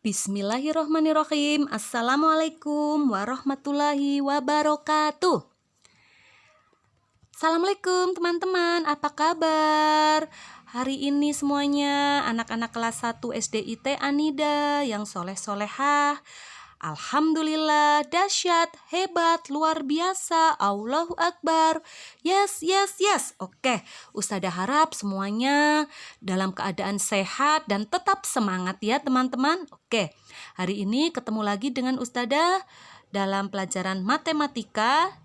Bismillahirrohmanirrohim. Assalamualaikum warahmatullahi wabarakatuh. Assalamualaikum teman-teman, apa kabar? Hari ini semuanya anak-anak kelas 1 SDIT Anida yang soleh-solehah. Alhamdulillah, dahsyat, hebat, luar biasa, Allahu Akbar. Yes. Oke, Ustazah harap semuanya dalam keadaan sehat dan tetap semangat ya teman-teman. Oke, hari ini ketemu lagi dengan Ustazah dalam pelajaran matematika.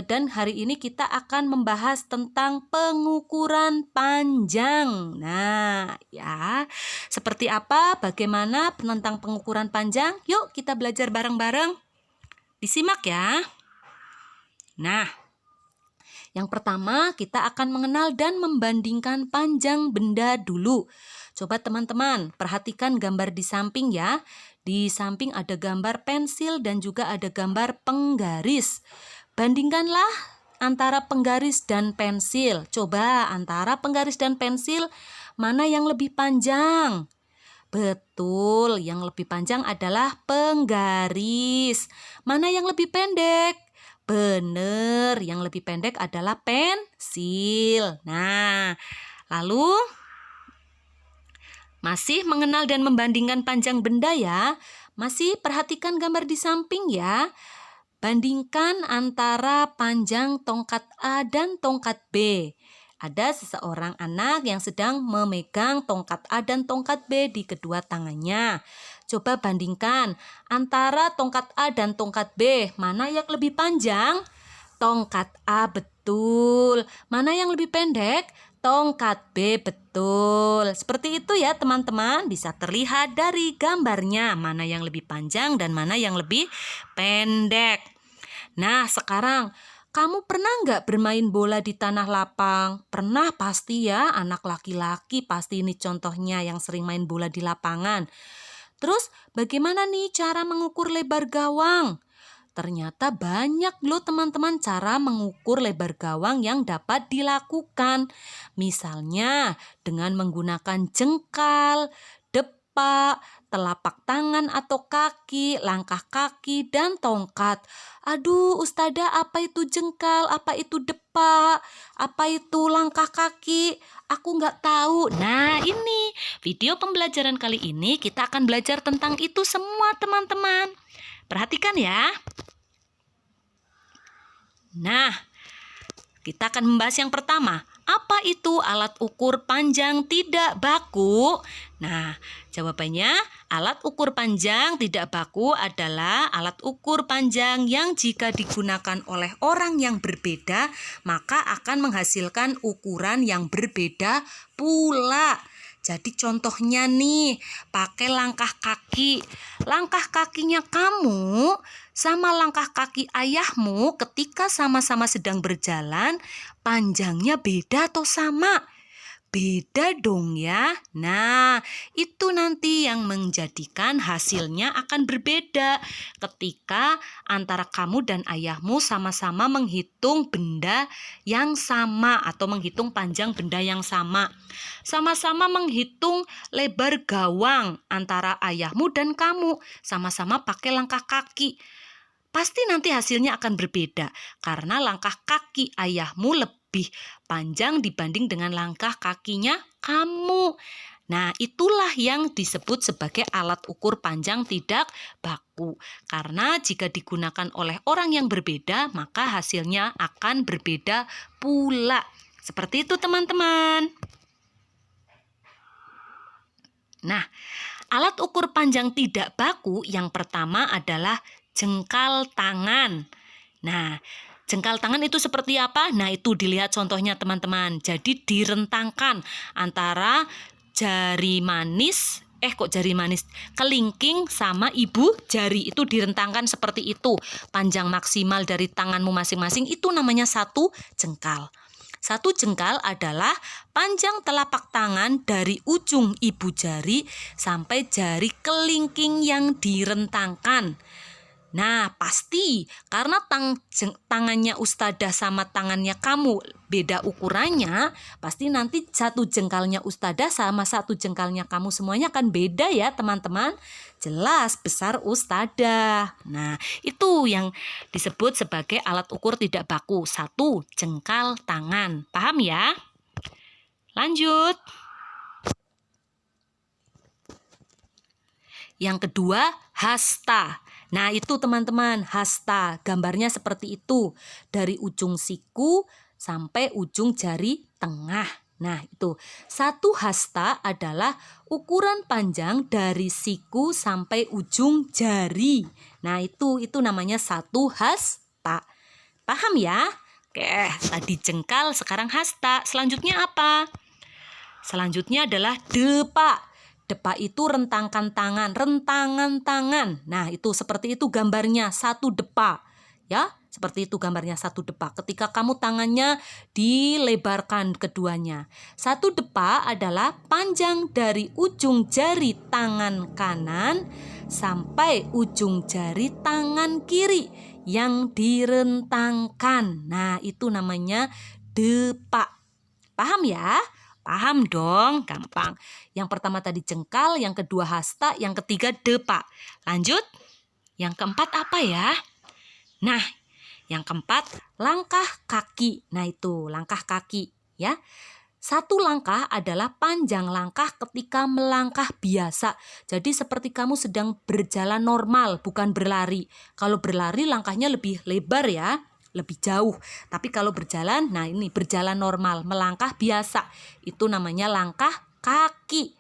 Dan hari ini kita akan membahas tentang pengukuran panjang. Nah, ya, seperti apa, bagaimana tentang pengukuran panjang? Yuk kita belajar bareng-bareng. Disimak ya. Nah, yang pertama kita akan mengenal dan membandingkan panjang benda dulu. Coba teman-teman perhatikan gambar di samping ya. Di samping ada gambar pensil dan juga ada gambar penggaris. Bandingkanlah antara penggaris dan pensil. Coba antara penggaris dan pensil mana yang lebih panjang? Betul, yang lebih panjang adalah penggaris. Mana yang lebih pendek? Benar, yang lebih pendek adalah pensil. Nah, lalu masih mengenal dan membandingkan panjang benda ya. Masih perhatikan gambar di samping ya. Bandingkan antara panjang tongkat A dan tongkat B. Ada seseorang anak yang sedang memegang tongkat A dan tongkat B di kedua tangannya. Coba bandingkan antara tongkat A dan tongkat B. Mana yang lebih panjang? Tongkat A, betul. Mana yang lebih pendek? Tongkat B, betul. Seperti itu ya teman-teman. Bisa terlihat dari gambarnya mana yang lebih panjang dan mana yang lebih pendek. Nah, sekarang kamu pernah nggak bermain bola di tanah lapang? Pernah pasti ya, anak laki-laki pasti ini contohnya yang sering main bola di lapangan. Terus bagaimana nih cara mengukur lebar gawang? Ternyata banyak loh teman-teman cara mengukur lebar gawang yang dapat dilakukan. Misalnya dengan menggunakan jengkal, depak, telapak tangan atau kaki, langkah kaki, dan tongkat. Aduh, Ustazah, apa itu jengkal? Apa itu depak? Apa itu langkah kaki? Aku nggak tahu. Nah, ini video pembelajaran kali ini kita akan belajar tentang itu semua teman-teman. Perhatikan ya. Nah, kita akan membahas yang pertama. Apa itu alat ukur panjang tidak baku? Nah, jawabannya alat ukur panjang tidak baku adalah alat ukur panjang yang jika digunakan oleh orang yang berbeda, maka akan menghasilkan ukuran yang berbeda pula. Jadi contohnya nih, pakai langkah kaki. Langkah kakinya kamu sama langkah kaki ayahmu ketika sama-sama sedang berjalan, panjangnya beda atau sama? Beda dong ya. Nah, itu nanti yang menjadikan hasilnya akan berbeda ketika antara kamu dan ayahmu sama-sama menghitung benda yang sama atau menghitung panjang benda yang sama. Sama-sama menghitung lebar gawang antara ayahmu dan kamu. Sama-sama pakai langkah kaki. Pasti nanti hasilnya akan berbeda karena langkah kaki ayahmu lebih panjang dibanding dengan langkah kakinya kamu. Nah, itulah yang disebut sebagai alat ukur panjang tidak baku. Karena jika digunakan oleh orang yang berbeda, maka hasilnya akan berbeda pula. Seperti itu teman-teman. Nah, alat ukur panjang tidak baku yang pertama adalah jengkal tangan. Nah, jengkal tangan itu seperti apa? Nah, itu dilihat contohnya teman-teman. Jadi direntangkan antara kelingking sama ibu jari itu direntangkan seperti itu. Panjang maksimal dari tanganmu masing-masing itu namanya satu jengkal. Satu jengkal adalah panjang telapak tangan dari ujung ibu jari sampai jari kelingking yang direntangkan. Nah, pasti karena tangannya Ustadzah sama tangannya kamu beda ukurannya, pasti nanti satu jengkalnya Ustadzah sama satu jengkalnya kamu semuanya akan beda ya teman-teman. Jelas besar Ustadzah. Nah, itu yang disebut sebagai alat ukur tidak baku. Satu jengkal tangan. Paham ya? Lanjut. Yang kedua, hasta. Nah, itu teman-teman, hasta. Gambarnya seperti itu. Dari ujung siku sampai ujung jari tengah. Nah, itu. Satu hasta adalah ukuran panjang dari siku sampai ujung jari. Nah, itu namanya satu hasta. Paham ya? Oke, tadi jengkal, sekarang hasta. Selanjutnya apa? Selanjutnya adalah depa. Depa itu rentangan tangan. Nah, itu seperti itu gambarnya, satu depa. Ya, seperti itu gambarnya satu depa. Ketika kamu tangannya dilebarkan keduanya. Satu depa adalah panjang dari ujung jari tangan kanan sampai ujung jari tangan kiri yang direntangkan. Nah, itu namanya depa. Paham ya? Paham dong, gampang. Yang pertama tadi jengkal, yang kedua hasta, yang ketiga depa. Lanjut, yang keempat apa ya? Nah, yang keempat langkah kaki. Nah itu, langkah kaki ya. Satu langkah adalah panjang langkah ketika melangkah biasa. Jadi seperti kamu sedang berjalan normal, bukan berlari. Kalau berlari langkahnya lebih lebar ya, lebih jauh. Tapi kalau berjalan, nah ini berjalan normal, melangkah biasa. Itu namanya langkah kaki.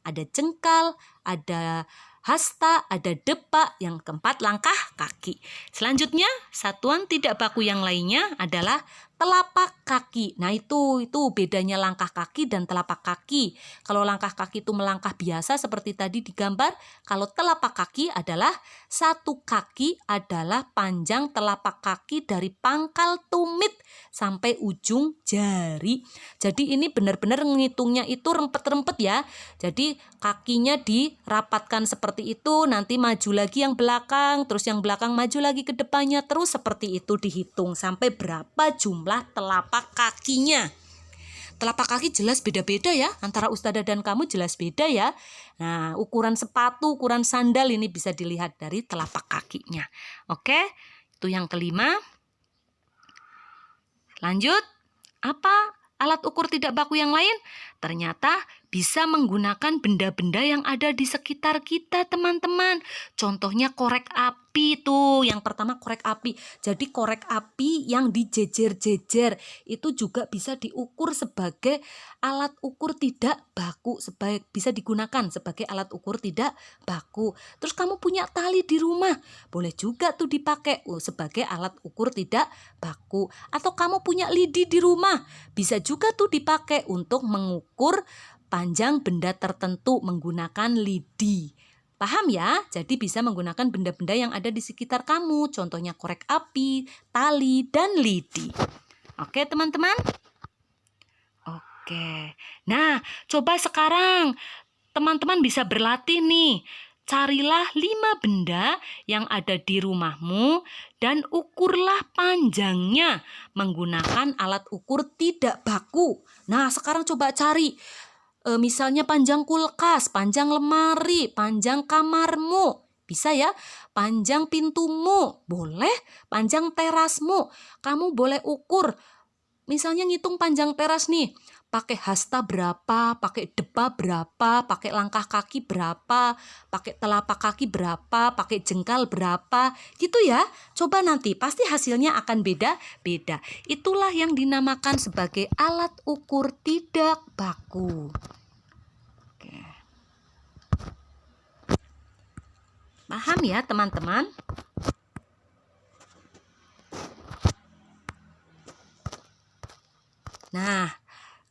Ada jengkal, ada hasta, ada depa, yang keempat langkah kaki. Selanjutnya, satuan tidak baku yang lainnya adalah telapak kaki. Nah itu bedanya langkah kaki dan telapak kaki. Kalau langkah kaki itu melangkah biasa seperti tadi digambar. Kalau telapak kaki adalah satu kaki adalah panjang telapak kaki dari pangkal tumit sampai ujung jari. Jadi ini benar-benar ngitungnya itu rempet-rempet ya. Jadi kakinya dirapatkan seperti itu, nanti maju lagi yang belakang, terus yang belakang maju lagi ke depannya, terus seperti itu dihitung sampai berapa jumlah telapak kakinya. Telapak kaki jelas beda-beda ya, antara Ustadzah dan kamu jelas beda ya. Nah, ukuran sepatu, ukuran sandal ini bisa dilihat dari telapak kakinya. Oke, itu yang kelima. Lanjut, apa alat ukur tidak baku yang lain? Ternyata bisa menggunakan benda-benda yang ada di sekitar kita, teman-teman. Contohnya korek api tuh. Yang pertama korek api. Jadi korek api yang dijejer-jejer itu juga bisa diukur sebagai alat ukur tidak baku, bisa digunakan sebagai alat ukur tidak baku. Terus kamu punya tali di rumah, boleh juga tuh dipakai sebagai alat ukur tidak baku. Atau kamu punya lidi di rumah, bisa juga tuh dipakai untuk mengukur panjang benda tertentu menggunakan lidi. Paham ya? Jadi bisa menggunakan benda-benda yang ada di sekitar kamu. Contohnya korek api, tali, dan lidi. Oke teman-teman? Oke. Nah, coba sekarang teman-teman bisa berlatih nih. Carilah 5 benda yang ada di rumahmu dan ukurlah panjangnya menggunakan alat ukur tidak baku. Nah, sekarang coba cari. Misalnya panjang kulkas, panjang lemari, panjang kamarmu. Bisa ya, panjang pintumu, boleh, panjang terasmu. Kamu boleh ukur. Misalnya ngitung panjang teras nih. Pakai hasta berapa, pakai depa berapa, pakai langkah kaki berapa, pakai telapak kaki berapa, pakai jengkal berapa, gitu ya. Coba nanti, pasti hasilnya akan beda-beda. Itulah yang dinamakan sebagai alat ukur tidak baku. Oke. Paham ya teman-teman? Nah,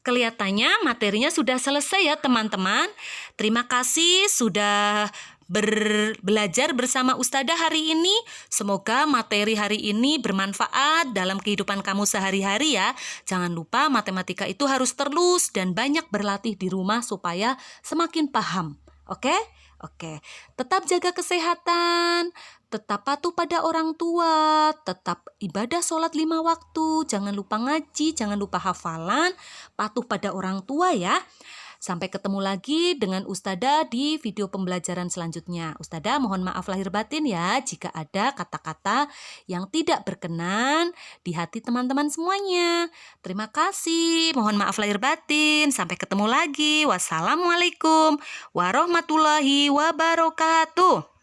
kelihatannya materinya sudah selesai ya teman-teman. Terima kasih sudah belajar bersama Ustadzah hari ini. Semoga materi hari ini bermanfaat dalam kehidupan kamu sehari-hari ya. Jangan lupa matematika itu harus terus dan banyak berlatih di rumah supaya semakin paham. Oke? Oke. Tetap jaga kesehatan, tetap patuh pada orang tua, tetap ibadah sholat 5 waktu, jangan lupa ngaji, jangan lupa hafalan, patuh pada orang tua ya. Sampai ketemu lagi dengan Ustadzah di video pembelajaran selanjutnya. Ustadzah mohon maaf lahir batin ya jika ada kata-kata yang tidak berkenan di hati teman-teman semuanya. Terima kasih, mohon maaf lahir batin. Sampai ketemu lagi. Wassalamualaikum warahmatullahi wabarakatuh.